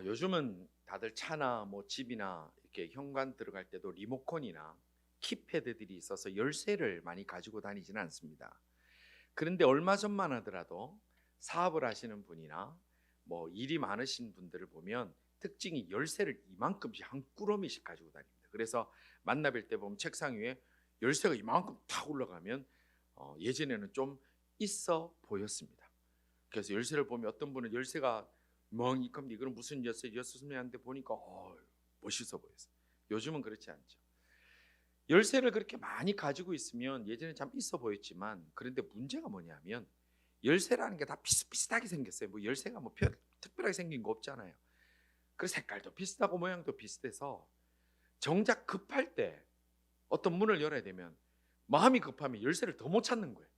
요즘은 다들 차나 뭐 집이나 이렇게 현관 들어갈 때도 리모컨이나 키패드들이 있어서 열쇠를 많이 가지고 다니지는 않습니다. 그런데 얼마 전만 하더라도 사업을 하시는 분이나 뭐 일이 많으신 분들을 보면 특징이 열쇠를 이만큼씩 한 꾸러미씩 가지고 다닙니다. 그래서 만나 뵐 때 보면 책상 위에 열쇠가 이만큼 탁 올라가면 예전에는 좀 있어 보였습니다. 그래서 열쇠를 보면 어떤 분은 열쇠가 멍이 큽니다. 이거는 무슨 열쇠였었는데 보니까 멋있어 보였어요. 요즘은 그렇지 않죠. 열쇠를 그렇게 많이 가지고 있으면 예전에 참 있어 보였지만, 그런데 문제가 뭐냐면 열쇠라는 게 다 비슷비슷하게 생겼어요. 뭐 열쇠가 뭐 특별하게 생긴 거 없잖아요. 그 색깔도 비슷하고 모양도 비슷해서 정작 급할 때 어떤 문을 열어야 되면 마음이 급하면 열쇠를 더 못 찾는 거예요.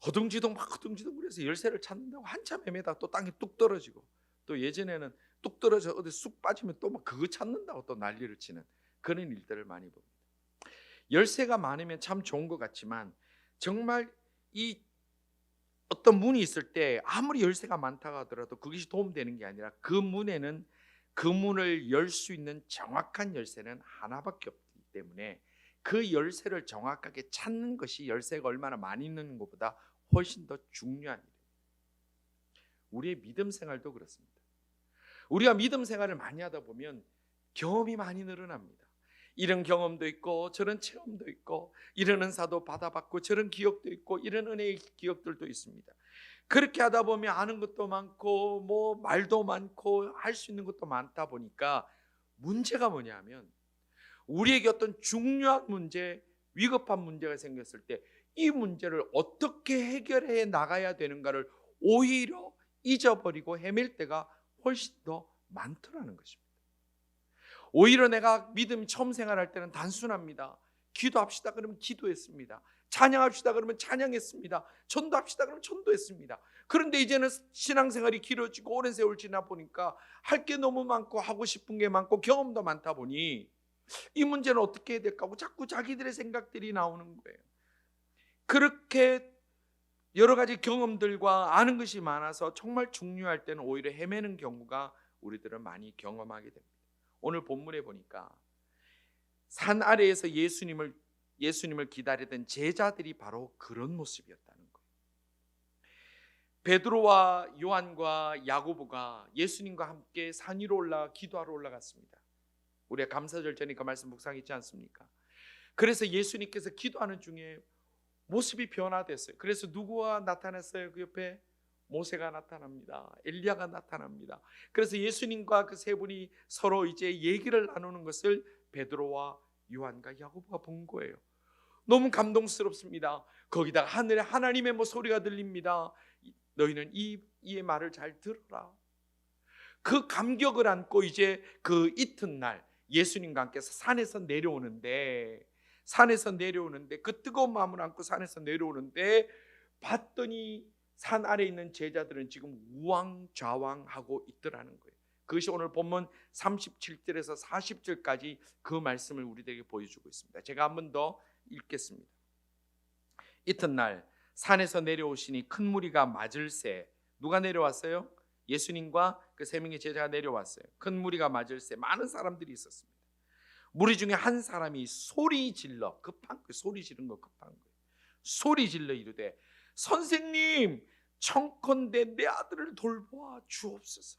허둥지둥 막 허둥지둥 그래서 열쇠를 찾는다고 한참 헤매다가 또 땅에 뚝 떨어지고, 또 예전에는 뚝 떨어져 어디 쑥 빠지면 또 막 그거 찾는다고 또 난리를 치는 그런 일들을 많이 봅니다. 열쇠가 많으면 참 좋은 것 같지만, 정말 이 어떤 문이 있을 때 아무리 열쇠가 많다고 하더라도 그것이 도움되는 게 아니라, 그 문에는 그 문을 열 수 있는 정확한 열쇠는 하나밖에 없기 때문에 그 열쇠를 정확하게 찾는 것이 열쇠가 얼마나 많이 있는 것보다 훨씬 더 중요한 일이에요. 우리의 믿음 생활도 그렇습니다. 우리가 믿음 생활을 많이 하다 보면 경험이 많이 늘어납니다. 이런 경험도 있고 저런 체험도 있고, 이런 은사도 받아봤고 저런 기억도 있고, 이런 은혜의 기억들도 있습니다. 그렇게 하다 보면 아는 것도 많고 뭐 말도 많고 할 수 있는 것도 많다 보니까, 문제가 뭐냐면 우리에게 어떤 중요한 문제, 위급한 문제가 생겼을 때 이 문제를 어떻게 해결해 나가야 되는가를 오히려 잊어버리고 헤맬 때가 훨씬 더 많더라는 것입니다. 오히려 내가 믿음이 처음 생활할 때는 단순합니다. 기도합시다 그러면 기도했습니다. 찬양합시다 그러면 찬양했습니다. 전도합시다 그러면 전도했습니다. 그런데 이제는 신앙생활이 길어지고 오랜 세월 지나 보니까 할 게 너무 많고 하고 싶은 게 많고 경험도 많다 보니 이 문제는 어떻게 해야 될까 하고 자꾸 자기들의 생각들이 나오는 거예요. 그렇게 여러 가지 경험들과 아는 것이 많아서 정말 중요할 때는 오히려 헤매는 경우가 우리들은 많이 경험하게 됩니다. 오늘 본문에 보니까 산 아래에서 예수님을 기다리던 제자들이 바로 그런 모습이었다는 거예요. 베드로와 요한과 야고보가 예수님과 함께 산 위로 올라 기도하러 올라갔습니다. 우리가 감사절 전에 그 말씀 묵상했지 않습니까? 그래서 예수님께서 기도하는 중에 모습이 변화됐어요. 그래서 누구와 나타났어요? 그 옆에 모세가 나타납니다. 엘리야가 나타납니다. 그래서 예수님과 그 세 분이 서로 이제 얘기를 나누는 것을 베드로와 요한과 야고보가 본 거예요. 너무 감동스럽습니다. 거기다가 하늘에 하나님의 뭐 소리가 들립니다. 너희는 이의 말을 잘 들어라. 그 감격을 안고 이제 그 이튿날 예수님과 함께 산에서 내려오는데 그 뜨거운 마음을 안고 산에서 내려오는데 봤더니 산 아래에 있는 제자들은 지금 우왕좌왕하고 있더라는 거예요. 그것이 오늘 본문 37절에서 40절까지 그 말씀을 우리들에게 보여주고 있습니다. 제가 한 번 더 읽겠습니다. 이튿날 산에서 내려오시니 큰 무리가 맞을새. 누가 내려왔어요? 예수님과 그 세 명의 제자가 내려왔어요. 큰 무리가 맞을새 많은 사람들이 있었습니다. 무리 중에 한 사람이 소리 질러, 급한 거예요. 소리 지른 거 급한 거예요. 소리 질러 이르되 선생님, 청컨대 내 아들을 돌보아 주옵소서.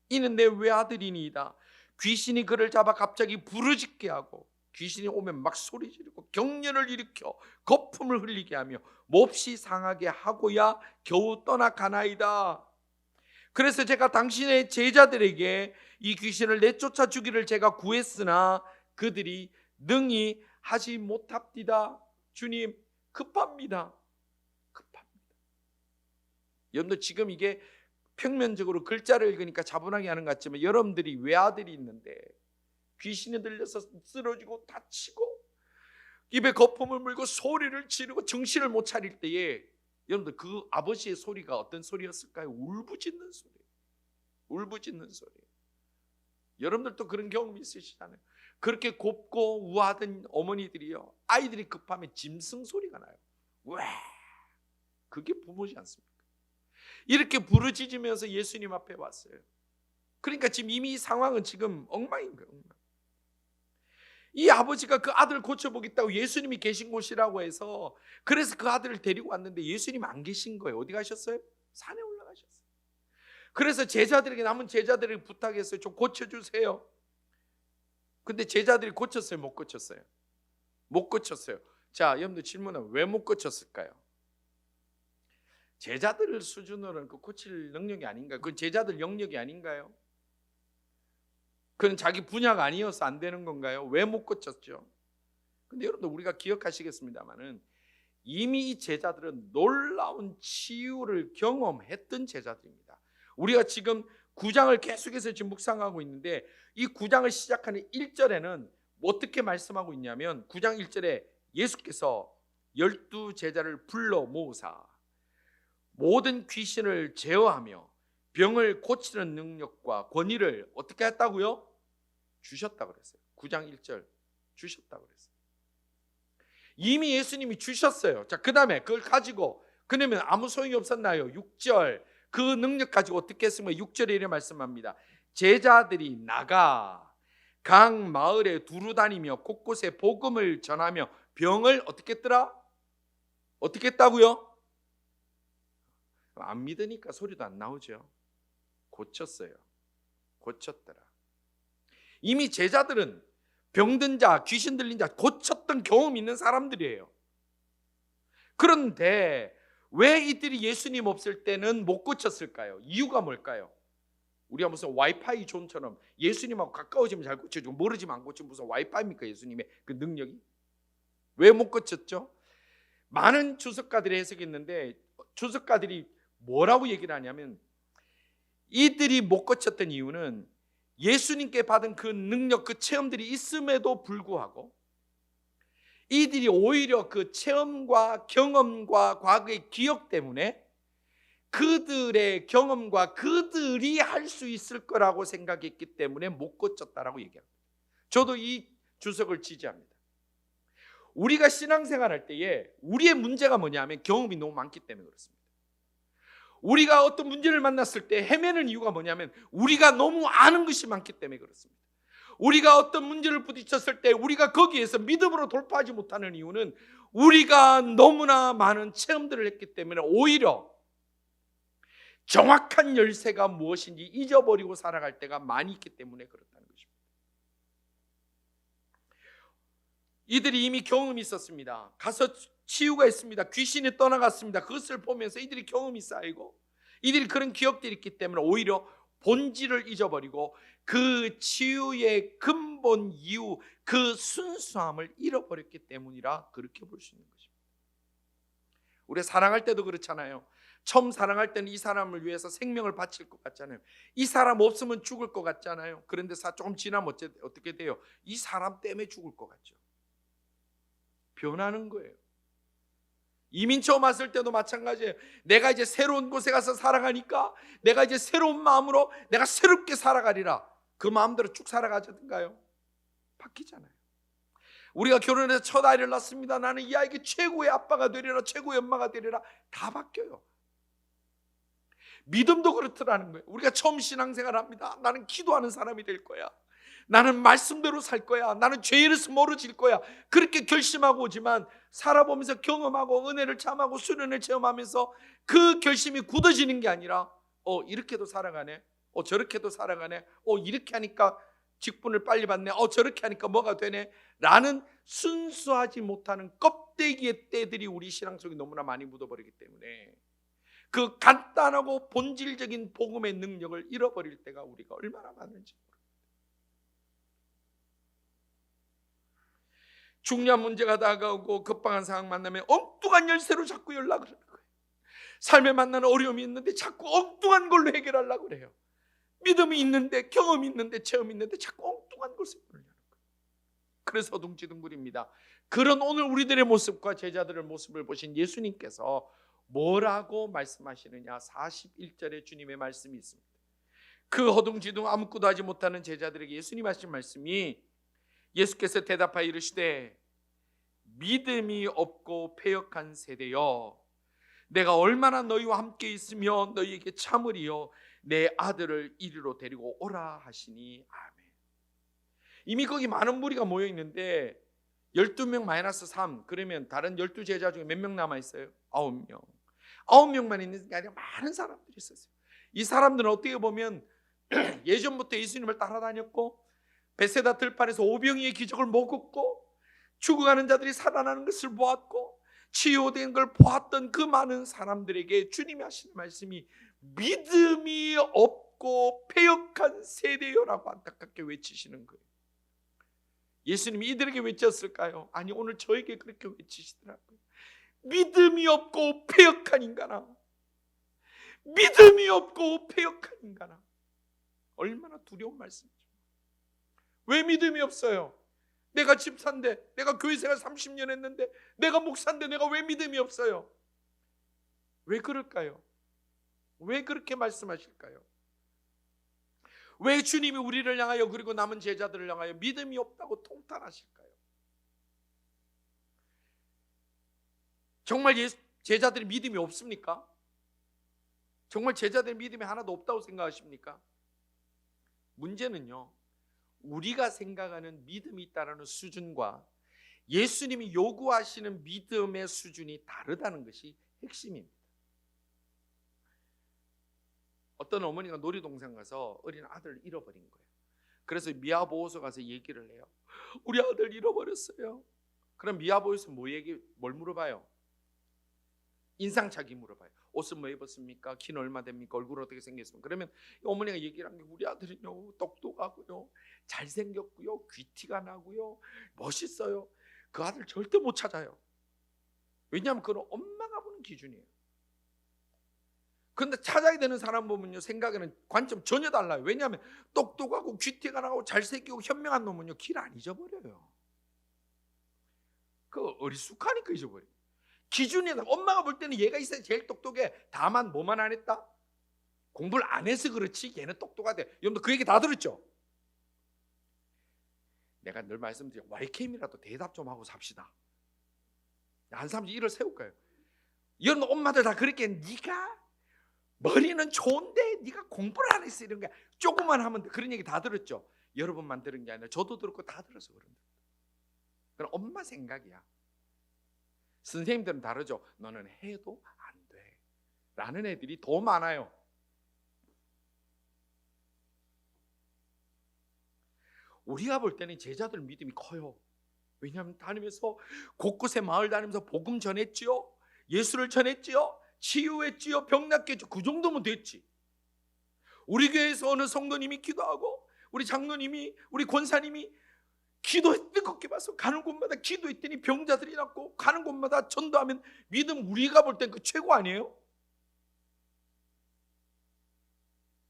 이는 내 외아들이니이다. 귀신이 그를 잡아 갑자기 부르짖게 하고, 귀신이 오면 막 소리 지르고 경련을 일으켜 거품을 흘리게 하며 몹시 상하게 하고야 겨우 떠나가나이다. 그래서 제가 당신의 제자들에게 이 귀신을 내쫓아 주기를 제가 구했으나 그들이 능히 하지 못합디다. 주님, 급합니다. 여러분들 지금 이게 평면적으로 글자를 읽으니까 차분하게 하는 것 같지만, 여러분들이 외아들이 있는데 귀신이 들려서 쓰러지고 다치고 입에 거품을 물고 소리를 지르고 정신을 못 차릴 때에, 여러분들 그 아버지의 소리가 어떤 소리였을까요? 울부짖는 소리. 울부짖는 소리. 여러분들도 그런 경험이 있으시잖아요. 그렇게 곱고 우아하던 어머니들이요, 아이들이 급하면 짐승 소리가 나요. 왜? 그게 부모지 않습니까? 이렇게 부르짖으면서 예수님 앞에 왔어요. 그러니까 지금 이미 이 상황은 지금 엉망인 거예요. 엉망. 이 아버지가 그 아들을 고쳐보겠다고 예수님이 계신 곳이라고 해서 그래서 그 아들을 데리고 왔는데 예수님 안 계신 거예요. 어디 가셨어요? 산에 올라가셨어요. 그래서 제자들에게, 남은 제자들에게 부탁했어요. 좀 고쳐주세요. 근데 제자들이 고쳤어요? 못 고쳤어요? 못 고쳤어요. 자, 여러분들 질문은 왜 못 고쳤을까요? 제자들 수준으로는 그 고칠 능력이 아닌가요? 그건 제자들 영역이 아닌가요? 그건 자기 분야가 아니어서 안 되는 건가요? 왜 못 고쳤죠? 근데 여러분들 우리가 기억하시겠습니다만은 이미 이 제자들은 놀라운 치유를 경험했던 제자들입니다. 우리가 지금 9장을 계속해서 지금 묵상하고 있는데 이 9장을 시작하는 1절에는 어떻게 말씀하고 있냐면 9장 1절에 예수께서 12제자를 불러 모으사 모든 귀신을 제어하며 병을 고치는 능력과 권위를 어떻게 했다고요? 주셨다고 그랬어요. 9장 1절 주셨다고 그랬어요. 이미 예수님이 주셨어요. 자, 그 다음에 그걸 가지고 그러면 아무 소용이 없었나요? 6절 그 능력 가지고 어떻게 했으면 6절에 이렇게 말씀합니다. 제자들이 나가 각 마을에 두루 다니며 곳곳에 복음을 전하며 병을 어떻게 했더라? 어떻게 했다고요? 안 믿으니까 소리도 안 나오죠. 고쳤어요. 고쳤더라. 이미 제자들은 병든 자, 귀신 들린 자 고쳤던 경험 있는 사람들이에요. 그런데 왜 이들이 예수님 없을 때는 못 고쳤을까요? 이유가 뭘까요? 우리가 무슨 와이파이 존처럼 예수님하고 가까워지면 잘 고쳐지고 멀어지면 안 고치면 무슨 와이파이입니까? 예수님의 그 능력이? 왜 못 고쳤죠? 많은 주석가들의 해석이 있는데 주석가들이 뭐라고 얘기를 하냐면 이들이 못 고쳤던 이유는 예수님께 받은 그 능력, 그 체험들이 있음에도 불구하고 이들이 오히려 그 체험과 경험과 과거의 기억 때문에 그들의 경험과 그들이 할 수 있을 거라고 생각했기 때문에 못 고쳤다라고 얘기합니다. 저도 이 주석을 지지합니다. 우리가 신앙생활할 때에 우리의 문제가 뭐냐면 경험이 너무 많기 때문에 그렇습니다. 우리가 어떤 문제를 만났을 때 헤매는 이유가 뭐냐면 우리가 너무 아는 것이 많기 때문에 그렇습니다. 우리가 어떤 문제를 부딪혔을 때 우리가 거기에서 믿음으로 돌파하지 못하는 이유는 우리가 너무나 많은 체험들을 했기 때문에 오히려 정확한 열쇠가 무엇인지 잊어버리고 살아갈 때가 많이 있기 때문에 그렇다는 것입니다. 이들이 이미 경험이 있었습니다. 가서 치유가 있습니다. 귀신이 떠나갔습니다. 그것을 보면서 이들이 경험이 쌓이고 이들이 그런 기억들이 있기 때문에 오히려 본질을 잊어버리고 그 치유의 근본 이유, 그 순수함을 잃어버렸기 때문이라 그렇게 볼 수 있는 것입니다. 우리 사랑할 때도 그렇잖아요. 처음 사랑할 때는 이 사람을 위해서 생명을 바칠 것 같잖아요. 이 사람 없으면 죽을 것 같잖아요. 그런데 조금 지나면 어떻게 돼요? 이 사람 때문에 죽을 것 같죠. 변하는 거예요. 이민 처음 왔을 때도 마찬가지예요. 내가 이제 새로운 곳에 가서 살아가니까 내가 이제 새로운 마음으로 내가 새롭게 살아가리라. 그 마음대로 쭉 살아가자든가요? 바뀌잖아요. 우리가 결혼해서 첫 아이를 낳습니다. 나는 이 아이에게 최고의 아빠가 되리라, 최고의 엄마가 되리라. 다 바뀌어요. 믿음도 그렇더라는 거예요. 우리가 처음 신앙생활 합니다. 나는 기도하는 사람이 될 거야. 나는 말씀대로 살 거야. 나는 죄에서 멀어질 거야. 그렇게 결심하고 오지만 살아보면서 경험하고 은혜를 참하고 수련을 체험하면서 그 결심이 굳어지는 게 아니라 이렇게도 살아가네. 저렇게도 살아가네. 이렇게 하니까 직분을 빨리 받네. 저렇게 하니까 뭐가 되네. 라는 순수하지 못하는 껍데기의 때들이 우리 신앙 속에 너무나 많이 묻어버리기 때문에 그 간단하고 본질적인 복음의 능력을 잃어버릴 때가 우리가 얼마나 많은지. 중요한 문제가 다가오고 급박한 상황 만나면 엉뚱한 열쇠로 자꾸 연락을 하는 거예요. 삶에 만나는 어려움이 있는데 자꾸 엉뚱한 걸로 해결하려고 그래요. 믿음이 있는데, 경험이 있는데, 체험이 있는데 자꾸 엉뚱한 것을 하는 거예요. 그래서 둥지둥굴입니다. 그런 오늘 우리들의 모습과 제자들의 모습을 보신 예수님께서 뭐라고 말씀하시느냐? 41절에 주님의 말씀이 있습니다. 그 허둥지둥 아무것도 하지 못하는 제자들에게 예수님 하신 말씀이, 예수께서 대답하여 이르시되 믿음이 없고 패역한 세대여, 내가 얼마나 너희와 함께 있으며 너희에게 참으리요. 내 아들을 이리로 데리고 오라 하시니 아멘. 이미 거기 많은 무리가 모여 있는데 12명 마이너스 3 그러면 다른 12제자 중에 몇 명 남아 있어요? 9명. 9명만 있는 게 아니라 많은 사람들이 있었어요. 이 사람들은 어떻게 보면 예전부터 예수님을 따라다녔고 베세다 들판에서 오병이의 기적을 먹었고 죽어가는 자들이 살아나는 것을 보았고 치유된 걸 보았던 그 많은 사람들에게 주님이 하시는 말씀이 믿음이 없고 패역한 세대요라고 안타깝게 외치시는 거예요. 예수님이 이들에게 외쳤을까요? 아니, 오늘 저에게 그렇게 외치시더라고요. 믿음이 없고 패역한 인간아, 믿음이 없고 패역한 인간아. 얼마나 두려운 말씀이죠. 왜 믿음이 없어요? 내가 집사인데, 내가 교회생활 30년 했는데, 내가 목사인데 내가 왜 믿음이 없어요? 왜 그럴까요? 왜 그렇게 말씀하실까요? 왜 주님이 우리를 향하여 그리고 남은 제자들을 향하여 믿음이 없다고 통탄하실까요? 정말 제자들이 믿음이 없습니까? 정말 제자들의 믿음이 하나도 없다고 생각하십니까? 문제는요, 우리가 생각하는 믿음이 있다는 수준과 예수님이 요구하시는 믿음의 수준이 다르다는 것이 핵심입니다. 어떤 어머니가 놀이동산 가서 어린 아들을 잃어버린 거예요. 그래서 미아보호소 가서 얘기를 해요. 우리 아들 잃어버렸어요. 그럼 미아보호소 뭘 물어봐요? 인상착의 물어봐요. 옷은 뭐 입었습니까? 키는 얼마 됩니까? 얼굴 어떻게 생겼습니까? 그러면 어머니가 얘기를 한 게 우리 아들은요, 똑똑하고요, 잘생겼고요, 귀티가 나고요, 멋있어요. 그 아들 절대 못 찾아요. 왜냐하면 그건 엄마가 보는 기준이에요. 그런데 찾아야 되는 사람 보면요, 생각에는 관점 전혀 달라요. 왜냐하면 똑똑하고 귀티가 나고 잘생기고 현명한 놈은요, 길 안 잊어버려요. 그 어리숙하니까 잊어버려요. 기준이, 엄마가 볼 때는 얘가 있어야 제일 똑똑해. 다만 뭐만 안 했다? 공부를 안 해서 그렇지 얘는 똑똑하대. 여러분들 그 얘기 다 들었죠? 내가 늘 말씀드려, YKM이라도 대답 좀 하고 삽시다. 한 사람 일을 세울까요? 여러분 엄마들 다 그렇게 네가 머리는 좋은데 네가 공부를 안 했어 이런 게 조금만 하면 돼. 그런 얘기 다 들었죠? 여러분만 들은 게 아니라 저도 들었고 다 들어서 그런다. 그건 엄마 생각이야. 선생님들은 다르죠. 너는 해도 안 돼 라는 애들이 더 많아요. 우리가 볼 때는 제자들 믿음이 커요. 왜냐하면 다니면서 곳곳에 마을 다니면서 복음 전했지요, 예수를 전했지요, 치유했지요, 병 낫게 했지요. 그 정도면 됐지. 우리 교회에서 어느 성도님이 기도하고 우리 장로님이, 우리 권사님이 기도에 뜨겁게 봐서 가는 곳마다 기도했더니 병자들이 낫고 가는 곳마다 전도하면 믿음, 우리가 볼 땐 그 최고 아니에요?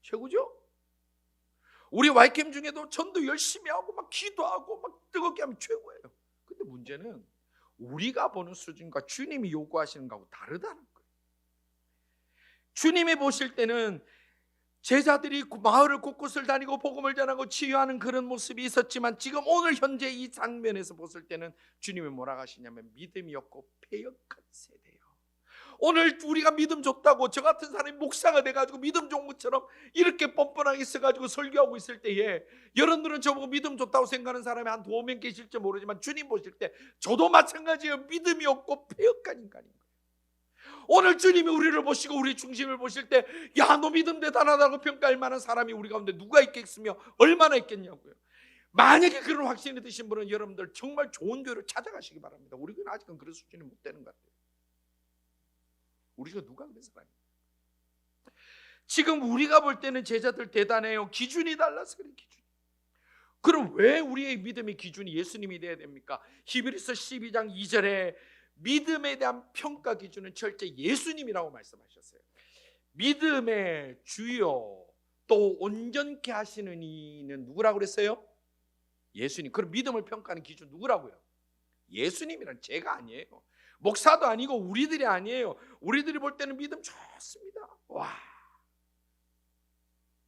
최고죠? 우리 YCAM 중에도 전도 열심히 하고 막 기도하고 막 뜨겁게 하면 최고예요. 근데 문제는 우리가 보는 수준과 주님이 요구하시는 거하고 다르다는 거예요. 주님이 보실 때는 제자들이 마을을 곳곳을 다니고 복음을 전하고 치유하는 그런 모습이 있었지만 지금 오늘 현재 이 장면에서 봤을 때는 주님이 뭐라고 하시냐면 믿음이 없고 패역한 세대예요. 오늘 우리가 믿음 줬다고 저 같은 사람이 목사가 돼가지고 믿음 좋은 것처럼 이렇게 뻔뻔하게 있어가지고 설교하고 있을 때에 여러분들은 저보고 믿음 좋다고 생각하는 사람이 한 2명 계실지 모르지만 주님 보실 때 저도 마찬가지예요. 믿음이 없고 패역한 인간인 거예요. 오늘 주님이 우리를 보시고 우리 중심을 보실 때 야, 너 믿음 대단하다고 평가할 만한 사람이 우리 가운데 누가 있겠으며 얼마나 있겠냐고요. 만약에 그런 확신이 드신 분은 여러분들 정말 좋은 교회를 찾아가시기 바랍니다. 우리 교회는 아직은 그런 수준이 못 되는 것 같아요. 우리가 누가 그런 사람이에요? 지금 우리가 볼 때는 제자들 대단해요. 기준이 달라서 그래. 기준. 그럼 왜 우리의 믿음의 기준이 예수님이 돼야 됩니까? 히브리서 12장 2절에 믿음에 대한 평가 기준은 철저히 예수님이라고 말씀하셨어요. 믿음의 주요 또 온전케 하시는 이는 누구라고 그랬어요? 예수님. 그럼 믿음을 평가하는 기준 누구라고요? 예수님이란 제가 아니에요. 목사도 아니고 우리들이 아니에요. 우리들이 볼 때는 믿음 좋습니다. 와,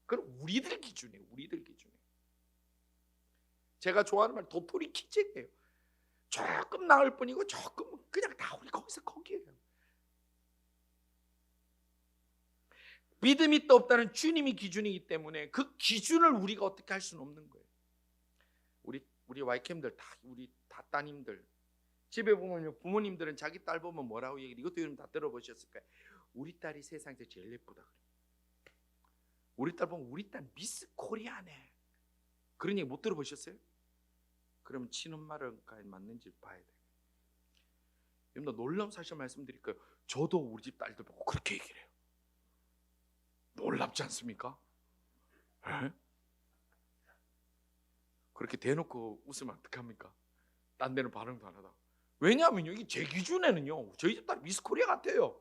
그럼 우리들 기준이에요. 우리들 기준이에요. 제가 좋아하는 말 도토리 키재예요. 조금 나을 뿐이고 조금 그냥 다 우리 거기서 거기에요. 믿음이 있다 없다는 주님이 기준이기 때문에 그 기준을 우리가 어떻게 할 수는 없는 거예요. 우리 와이캠들 다, 우리 다 따님들 집에 보면 부모님들은 자기 딸 보면 뭐라고 얘기해? 이것도 여러분 다 들어보셨을 거예요. 우리 딸이 세상에서 제일 예쁘다. 우리 딸 보면 우리 딸 미스 코리아네. 그런 얘기 못 들어보셨어요? 그러면 친엄마랑 맞는지 봐야 돼요. 여러분 놀라운 사실 말씀드릴까요? 저도 우리 집 딸들 보고 그렇게 얘기를 해요. 놀랍지 않습니까? 에? 그렇게 대놓고 웃으면 어떡합니까? 딴 데는 반응도 안 하다. 왜냐하면 이게 제 기준에는요 저희 집 딸 미스 코리아 같아요.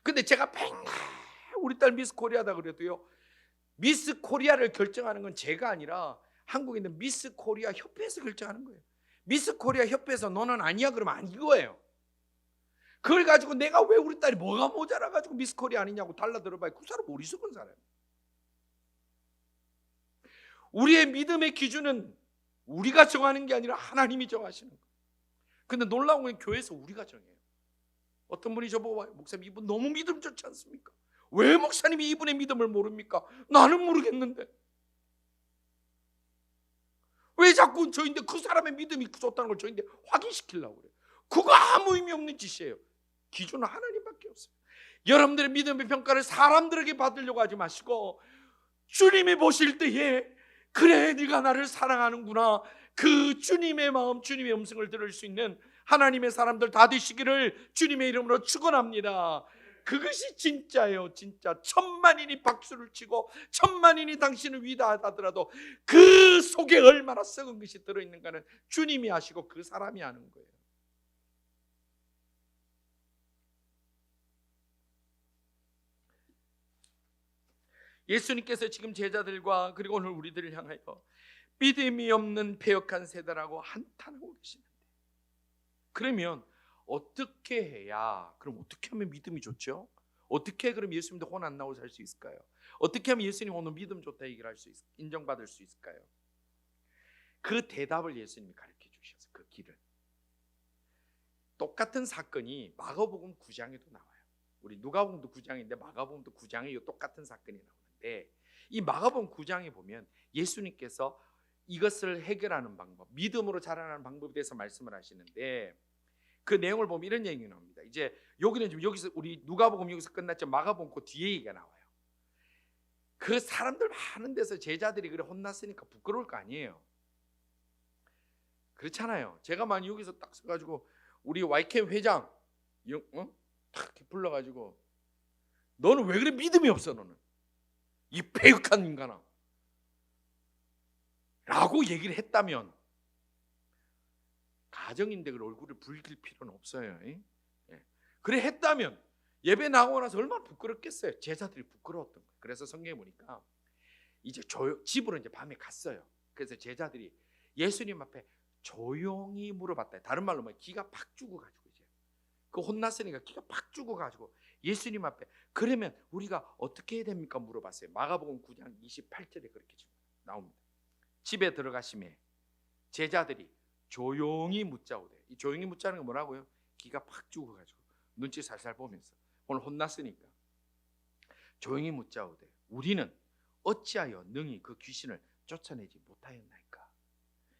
근데 제가 맨날 우리 딸 미스 코리아다 그래도요, 미스 코리아를 결정하는 건 제가 아니라 한국에 있는 미스 코리아 협회에서 결정하는 거예요. 미스 코리아 협회에서 너는 아니야 그러면 아닌 거예요. 그걸 가지고 내가 왜 우리 딸이 뭐가 모자라 가지고 미스 코리아 아니냐고 달라들어봐요. 그 사람 어리석은 사람. 우리의 믿음의 기준은 우리가 정하는 게 아니라 하나님이 정하시는 거예요. 근데 놀라운 건 교회에서 우리가 정해요. 어떤 분이 저보고 와요. 목사님 이분 너무 믿음 좋지 않습니까? 왜 목사님이 이분의 믿음을 모릅니까? 나는 모르겠는데 왜 자꾸 저인데 그 사람의 믿음이 좋다는 걸 저인데 확인시키려고 그래요. 그거 아무 의미 없는 짓이에요. 기준은 하나님밖에 없어요. 여러분들의 믿음의 평가를 사람들에게 받으려고 하지 마시고 주님이 보실 때에 그래 네가 나를 사랑하는구나, 그 주님의 마음, 주님의 음성을 들을 수 있는 하나님의 사람들 다 되시기를 주님의 이름으로 축원합니다. 그것이 진짜예요. 진짜 천만인이 박수를 치고 천만인이 당신을 위대하다더라도 그 속에 얼마나 썩은 것이 들어있는가는 주님이 아시고 그 사람이 아는 거예요. 예수님께서 지금 제자들과 그리고 오늘 우리들을 향하여 믿음이 없는 패역한 세대라고 한탄하고 계시는데, 그러면 어떻게 해야, 그럼 어떻게 하면 믿음이 좋죠? 어떻게 그럼 예수님도 혼 안 나고 살 수 있을까요? 어떻게 하면 예수님 오늘 믿음 좋다 얘기를 할 수 인정받을 수 있을까요? 그 대답을 예수님이 가르쳐 주셔서 그 길을. 똑같은 사건이 마가복음 9장에도 나와요. 우리 누가복음도 9장인데 마가복음도 9장에 똑같은 사건이 나오는데, 이 마가복음 9장에 보면 예수님께서 이것을 해결하는 방법, 믿음으로 자라나는 방법에 대해서 말씀을 하시는데, 그 내용을 보면 이런 얘기가 나옵니다. 이제 여기는 지금 여기서 우리 누가복음 여기서 끝났죠. 마가복음 그 뒤에 얘기가 나와요. 그 사람들 많은 데서 제자들이 그래 혼났으니까 부끄러울 거 아니에요. 그렇잖아요. 제가 만약 여기서 딱 서가지고 우리 YCAM 회장 탁 이렇게 불러가지고 너는 왜 그래 믿음이 없어 너는 이 패역한 인간아 라고 얘기를 했다면 가정인데 그 얼굴을 붉힐 필요는 없어요. 그래 했다면 예배 나오고 나서 얼마나 부끄럽겠어요. 제자들이 부끄러웠던 거예요. 그래서 성경에 보니까 이제 집으로 이제 밤에 갔어요. 그래서 제자들이 예수님 앞에 조용히 물어봤다. 다른 말로 뭐 기가 팍 죽어가지고 이제 그 혼났으니까 기가 팍 죽어가지고 예수님 앞에 그러면 우리가 어떻게 해야 됩니까? 물어봤어요. 마가복음 9장 28절에 그렇게 나옵니다. 집에 들어가심에 제자들이 조용히 묻자오되, 이 조용히 묻자는 건 뭐라고요? 기가 팍 죽어가지고 눈치 살살 보면서 오늘 혼났으니까 조용히 묻자오되 우리는 어찌하여 능히 그 귀신을 쫓아내지 못하였나이까.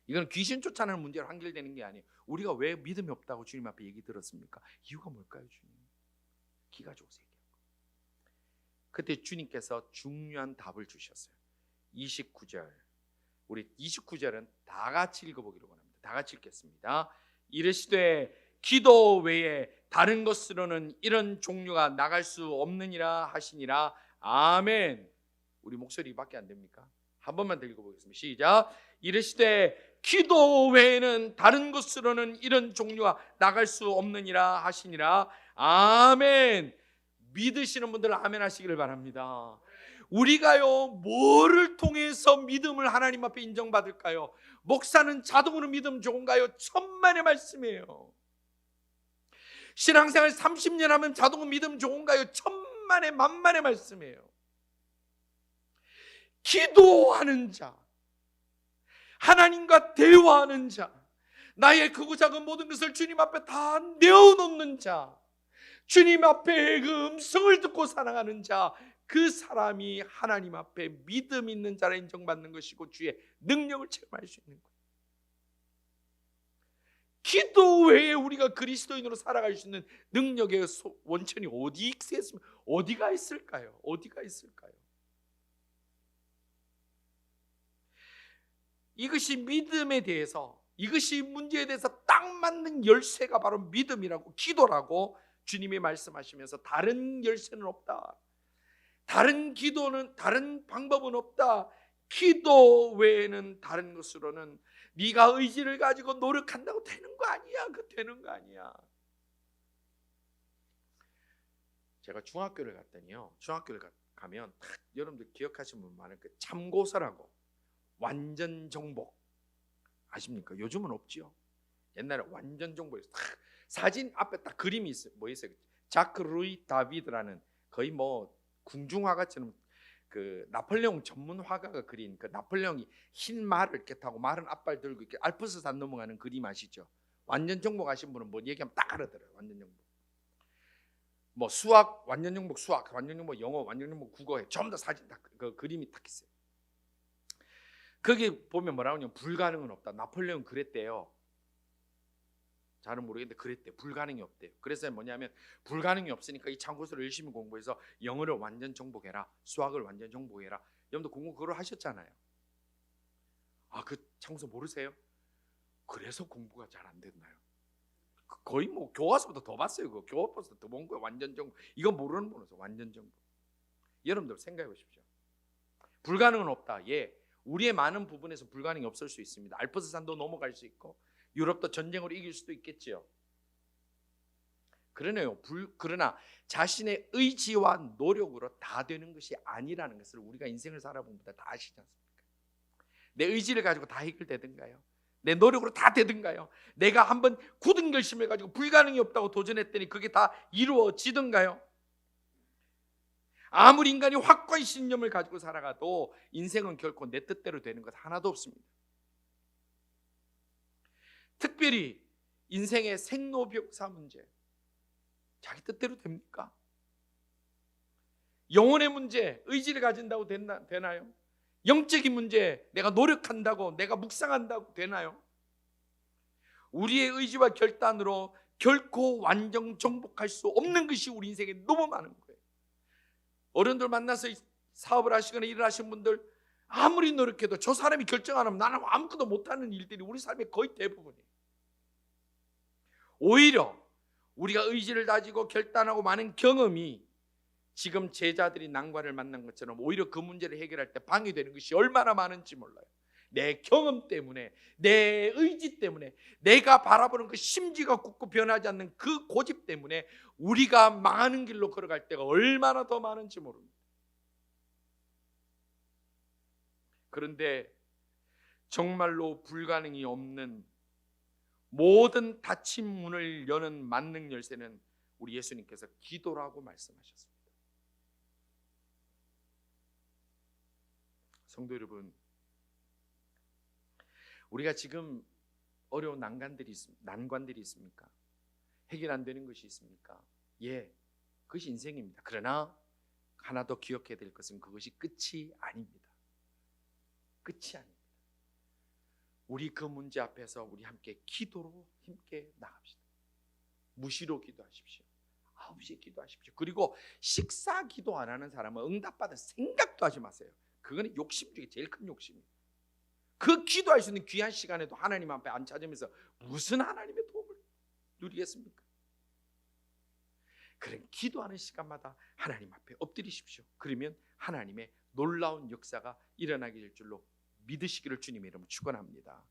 이건 귀신 쫓아내는 문제로 한결되는 게 아니에요. 우리가 왜 믿음이 없다고 주님 앞에 얘기 들었습니까? 이유가 뭘까요? 주님 기가 죽어서 얘기한 거예요. 그때 주님께서 중요한 답을 주셨어요. 29절, 우리 29절은 다 같이 읽어보기로 원합니다. 다 같이 읽겠습니다. 이르시되 기도 외에 다른 것으로는 이런 종류가 나갈 수 없느니라 하시니라. 아멘. 우리 목소리밖에 안 됩니까? 한 번만 더 읽어보겠습니다. 시작. 이르시되 기도 외에는 다른 것으로는 이런 종류가 나갈 수 없느니라 하시니라. 아멘. 믿으시는 분들 아멘 하시기를 바랍니다. 우리가요 뭐를 통해서 믿음을 하나님 앞에 인정받을까요? 목사는 자동으로 믿음 좋은가요? 천만의 말씀이에요. 신앙생활 30년 하면 자동으로 믿음 좋은가요? 천만의 만만의 말씀이에요. 기도하는 자, 하나님과 대화하는 자, 나의 크고 작은 모든 것을 주님 앞에 다 내어놓는 자, 주님 앞에 그 음성을 듣고 살아가는 자, 그 사람이 하나님 앞에 믿음 있는 자라 인정받는 것이고 주의 능력을 체험할 수 있는 거예요. 기도 외에 우리가 그리스도인으로 살아갈 수 있는 능력의 원천이 어디가 있을까요? 어디가 있을까요? 이것이 믿음에 대해서, 이것이 문제에 대해서 딱 맞는 열쇠가 바로 믿음이라고, 기도라고 주님이 말씀하시면서 다른 열쇠는 없다, 다른 기도는, 다른 방법은 없다, 기도 외에는 다른 것으로는 네가 의지를 가지고 노력한다고 되는 거 아니야. 그 되는 거 아니야. 제가 중학교를 갔더니요, 중학교를 가면 여러분들 기억하시는 분 많을 거예요. 참고서라고 완전 정복 아십니까? 요즘은 없지요. 옛날에 완전 정복에서 사진 앞에 딱 그림이 있어요. 뭐 있어요? 자크 루이 다비드라는 거의 뭐 궁중화가처럼 그 나폴레옹 전문 화가가 그린 그 나폴레옹이 흰 말을 이렇게 타고 마른 앞발 들고 이렇게 알프스산 넘어가는 그림 아시죠? 완전 정복 아신 분은 뭐 얘기하면 딱 알아들어요. 완전 정복. 뭐 수학 완전 정복, 수학 완전 정복, 영어 완전 정복, 국어에 전부 다 사진 딱 그 그림이 딱 있어요. 거기 보면 뭐라고 하냐면 불가능은 없다. 나폴레옹 그랬대요. 잘은 모르겠는데 그랬대요. 불가능이 없대요. 그래서 뭐냐면 불가능이 없으니까 이 참고서를 열심히 공부해서 영어를 완전 정복해라, 수학을 완전 정복해라. 여러분도 공부 그걸 하셨잖아요. 아, 그 참고서 모르세요? 그래서 공부가 잘 안 됐나요? 거의 뭐 교과서보다 더 봤어요. 그 교과서보다 더 본 거예요. 완전 정복. 이거 모르는 분으로서 완전 정복. 여러분들 생각해 보십시오. 불가능은 없다. 예, 우리의 많은 부분에서 불가능이 없을 수 있습니다. 알프스산도 넘어갈 수 있고 유럽도 전쟁으로 이길 수도 있겠지요. 그러나 자신의 의지와 노력으로 다 되는 것이 아니라는 것을 우리가 인생을 살아보면 다 아시지 않습니까? 내 의지를 가지고 다 해결되든가요? 내 노력으로 다 되든가요? 내가 한번 굳은 결심을 가지고 불가능이 없다고 도전했더니 그게 다 이루어지든가요? 아무리 인간이 확고한 신념을 가지고 살아가도 인생은 결코 내 뜻대로 되는 것 하나도 없습니다. 특별히 인생의 생로병사 문제, 자기 뜻대로 됩니까? 영혼의 문제, 의지를 가진다고 되나요? 영적인 문제, 내가 노력한다고, 내가 묵상한다고 되나요? 우리의 의지와 결단으로 결코 완전 정복할 수 없는 것이 우리 인생에 너무 많은 거예요. 어른들 만나서 사업을 하시거나 일을 하시는 분들 아무리 노력해도 저 사람이 결정 안 하면 나는 아무것도 못하는 일들이 우리 삶의 거의 대부분이에요. 오히려 우리가 의지를 다지고 결단하고 많은 경험이 지금 제자들이 난관을 만난 것처럼 오히려 그 문제를 해결할 때 방해되는 것이 얼마나 많은지 몰라요. 내 경험 때문에, 내 의지 때문에, 내가 바라보는 그 심지가 굳고 변하지 않는 그 고집 때문에 우리가 망하는 길로 걸어갈 때가 얼마나 더 많은지 모릅니다. 그런데 정말로 불가능이 없는 모든 닫힌 문을 여는 만능 열쇠는 우리 예수님께서 기도라고 말씀하셨습니다. 성도 여러분, 우리가 지금 어려운 난관들이 있습니까? 해결 안 되는 것이 있습니까? 예, 그것이 인생입니다. 그러나 하나 더 기억해야 될 것은 그것이 끝이 아닙니다. 끝이 아닙니다. 우리 그 문제 앞에서 우리 함께 기도로 함께 나갑시다. 무시로 기도하십시오. 9시에 기도하십시오. 그리고 식사 기도 안 하는 사람은 응답받을 생각도 하지 마세요. 그거는 욕심 중에 제일 큰 욕심이에요. 그 기도할 수 있는 귀한 시간에도 하나님 앞에 안 찾으면서 무슨 하나님의 도움을 누리겠습니까? 그런 기도하는 시간마다 하나님 앞에 엎드리십시오. 그러면 하나님의 놀라운 역사가 일어나게 될 줄로 믿으시기를 주님의 이름으로 축원합니다.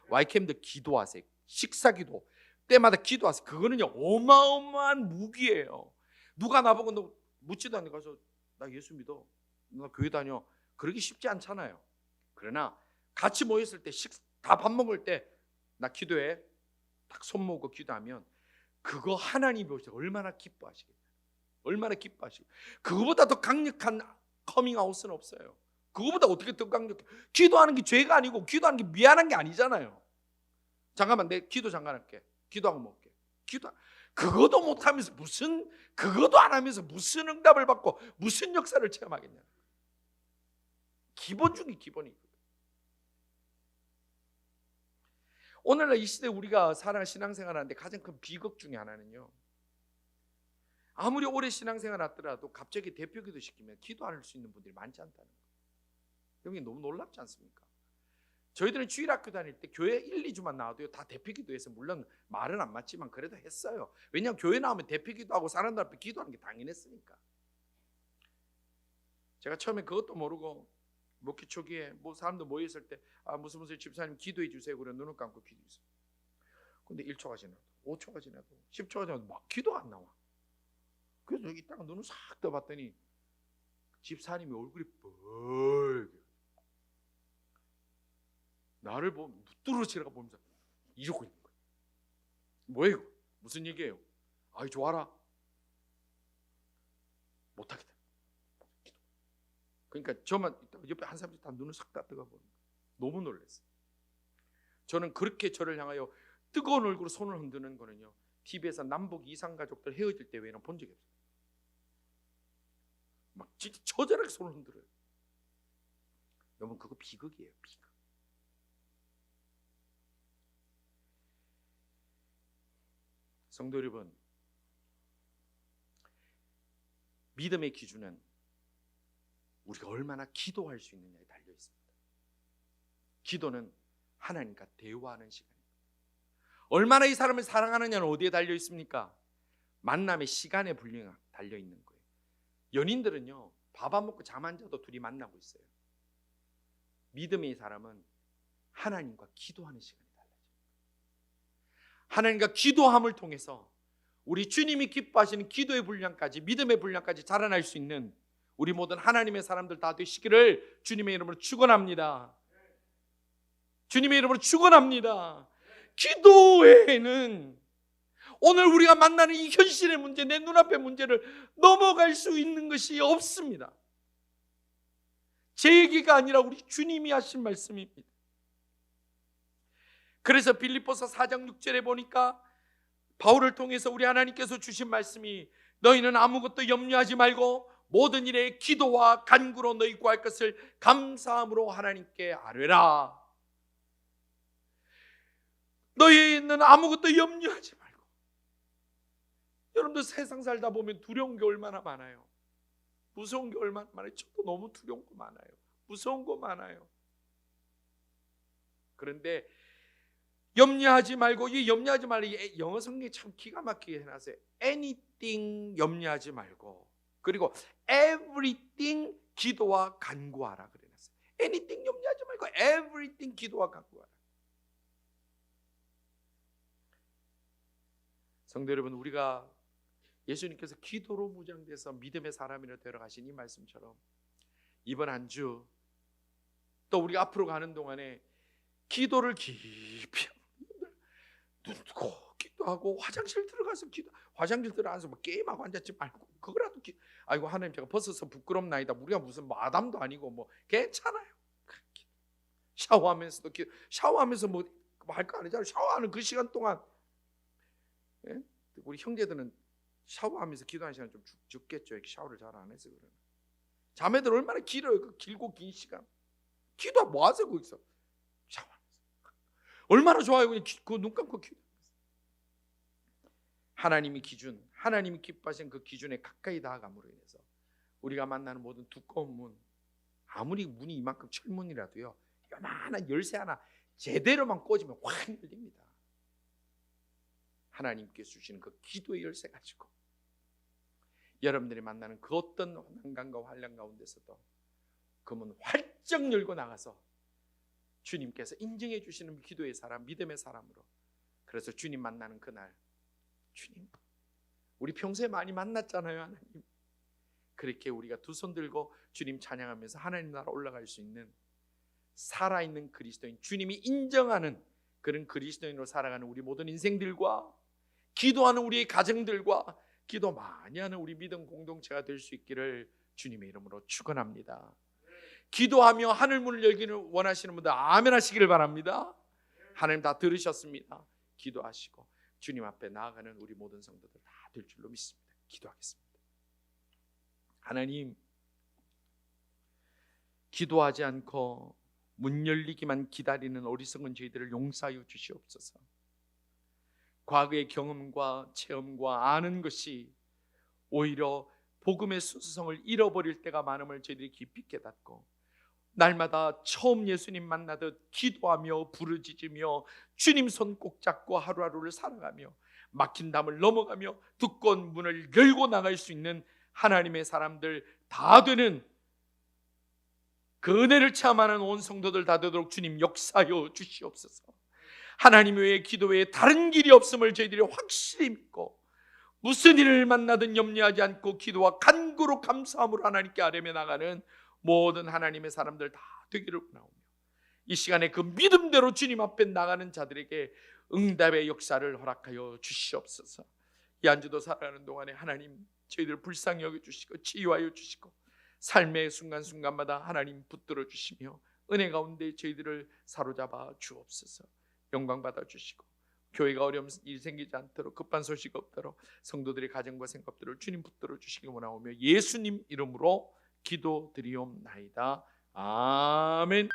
YCM도 기도하세요. 식사 기도 때마다 기도하세요. 그거는요 어마어마한 무기예요. 누가 나보고 너 묻지도 않는 가서 나 예수 믿어, 나 교회 다녀, 그러기 쉽지 않잖아요. 그러나 같이 모였을 때 다 밥 먹을 때 나 기도해 딱 손 모으고 기도하면 그거 하나님이 보셔서 얼마나 기뻐하시겠어요. 얼마나 기뻐하시고, 그거보다 더 강력한 커밍아웃은 없어요. 그거보다 어떻게 더 강력해? 기도하는 게 죄가 아니고 기도하는 게 미안한 게 아니잖아요. 잠깐만 내 기도 잠깐 할게. 기도하고 먹을게. 그것도 못하면서 그것도 안 하면서 무슨 응답을 받고 무슨 역사를 체험하겠냐. 기본 중에 기본이거든. 오늘날 이 시대 우리가 신앙생활하는데 가장 큰 비극 중에 하나는요, 아무리 오래 신앙생활 하더라도 갑자기 대표기도 시키면 기도 안 할 수 있는 분들이 많지 않다는 거예요. 여기 너무 놀랍지 않습니까? 저희들은 주일학교 다닐 때 교회 1, 2주만 나와도요 다 대표기도해서, 물론 말은 안 맞지만 그래도 했어요. 왜냐하면 교회 나오면 대표기도하고 사람들 앞에 기도하는 게 당연했으니까. 제가 처음에 그것도 모르고 목회 초기에 뭐 사람들 모여있을 때 무슨 집사님 기도해 주세요 그래 눈을 감고 기도했어요. 근데 1초가 지나도 5초가 지나도 10초가 지나도 막 기도가 안 나와. 그래서 여기 있다가 눈을 싹 떠봤더니 집사님이 얼굴이 빨개. 나를 보면 뚫어지라가 보면서 이러고 있는 거예요. 뭐예요? 무슨 얘기예요? 아이 좋아라. 못하겠다. 그러니까 저만 옆에 한 사람이 다 눈을 싹 다 뜨고 보는 거예요. 너무 놀랐어요. 저는 그렇게 저를 향하여 뜨거운 얼굴로 손을 흔드는 거는요, TV에서 남북 이상가족들 헤어질 때 외에는 본 적이 없어요. 막 진짜 처절하게 손을 흔들어요. 여러분 그거 비극이에요. 비극. 성도 여러분, 믿음의 기준은 우리가 얼마나 기도할 수 있느냐에 달려 있습니다. 기도는 하나님과 대화하는 시간입니다. 얼마나 이 사람을 사랑하느냐는 어디에 달려 있습니까? 만남의 시간에 분량 달려 있는 거예요. 연인들은요 밥 안 먹고 잠 안 자도 둘이 만나고 있어요. 믿음의 사람은 하나님과 기도하는 시간이 달라져요. 하나님과 기도함을 통해서 우리 주님이 기뻐하시는 기도의 분량까지, 믿음의 분량까지 자라날 수 있는 우리 모든 하나님의 사람들 다 되시기를 주님의 이름으로 축원합니다. 주님의 이름으로 축원합니다. 기도 외에는 오늘 우리가 만나는 이 현실의 문제, 내 눈앞의 문제를 넘어갈 수 있는 것이 없습니다. 제 얘기가 아니라 우리 주님이 하신 말씀입니다. 그래서 빌립보서 4장 6절에 보니까 바울을 통해서 우리 하나님께서 주신 말씀이, 너희는 아무것도 염려하지 말고 모든 일에 기도와 간구로 너희 구할 것을 감사함으로 하나님께 아뢰라. 너희는 아무것도 염려하지 말고. 여러분들 세상 살다 보면 두려운 게 얼마나 많아요. 무서운 게 얼마나 많아요. 저도 너무 두려운 거 많아요. 무서운 거 많아요. 그런데 염려하지 말고, 이 염려하지 말고 영어 성경이 참 기가 막히게 해놨어요. anything 염려하지 말고, 그리고 everything 기도와 간구하라 그래놨어요. anything 염려하지 말고 everything 기도와 간구하라. 성도 여러분, 우리가 예수님께서 기도로 무장돼서 믿음의 사람이라 되어가신 이 말씀처럼 이번 한 주 또 우리가 앞으로 가는 동안에 기도를 깊이 눈 뜨고 기도하고, 화장실 들어가서 화장실 들어가서 뭐 게임하고 앉았지 말고 그거라도 아이고 하나님 제가 벗어서 부끄럽나이다. 우리가 무슨 마담도 아니고 뭐 괜찮아요. 샤워하면서도 샤워하면서 뭐 할 거 아니잖아요. 샤워하는 그 시간 동안, 예? 우리 형제들은 샤워하면서 기도하는 시간 좀 적겠죠. 샤워를 잘 안 해서 그러나. 자매들 얼마나 길어요. 그 길고 긴 시간. 기도 뭐 하세요 거기서? 샤워하면서. 얼마나 좋아요. 그냥 그 눈 감고 기도. 하나님이 기준, 하나님이 기뻐하시는 그 기준에 가까이 다가감으로 인해서 우리가 만나는 모든 두꺼운 문, 아무리 문이 이만큼 철문이라도요, 요만한 열쇠 하나 제대로만 꽂으면 확 열립니다. 하나님께 주시는 그 기도의 열쇠 가지고 여러분들이 만나는 그 어떤 난간과 환난 가운데서도 그 문 활짝 열고 나가서 주님께서 인정해 주시는 기도의 사람, 믿음의 사람으로, 그래서 주님 만나는 그날, 주님 우리 평소에 많이 만났잖아요. 하나님, 그렇게 우리가 두 손 들고 주님 찬양하면서 하나님 나라 올라갈 수 있는 살아있는 그리스도인, 주님이 인정하는 그런 그리스도인으로 살아가는 우리 모든 인생들과, 기도하는 우리의 가정들과, 기도 많이 하는 우리 믿음 공동체가 될 수 있기를 주님의 이름으로 축원합니다. 기도하며 하늘 문을 열기를 원하시는 분들 아멘 하시기를 바랍니다. 하나님 다 들으셨습니다. 기도하시고 주님 앞에 나아가는 우리 모든 성도들 다 될 줄로 믿습니다. 기도하겠습니다. 하나님, 기도하지 않고 문 열리기만 기다리는 어리석은 저희들을 용서하여 주시옵소서. 과거의 경험과 체험과 아는 것이 오히려 복음의 순수성을 잃어버릴 때가 많음을 저희들이 깊이 깨닫고, 날마다 처음 예수님 만나듯 기도하며 부르짖으며 주님 손 꼭 잡고 하루하루를 살아가며 막힌 담을 넘어가며 두꺼운 문을 열고 나갈 수 있는 하나님의 사람들 다 되는 그 은혜를 체험하는 온 성도들 다 되도록 주님 역사하여 주시옵소서. 하나님 외에 기도 외에 다른 길이 없음을 저희들이 확실히 믿고, 무슨 일을 만나든 염려하지 않고 기도와 간구로 감사함으로 하나님께 아뢰며 나가는 모든 하나님의 사람들 다 되기를 원하오며, 이 시간에 그 믿음대로 주님 앞에 나가는 자들에게 응답의 역사를 허락하여 주시옵소서. 이 한 주도 살아가는 동안에 하나님 저희들 불쌍히 여겨주시고 치유하여 주시고, 삶의 순간순간마다 하나님 붙들어 주시며 은혜 가운데 저희들을 사로잡아 주옵소서. 영광 받아 주시고, 교회가 어려움 일 생기지 않도록, 급한 소식 없도록 성도들의 가정과 생각들을 주님 붙들어 주시기 원하오며 예수님 이름으로 기도드리옵나이다. 아멘.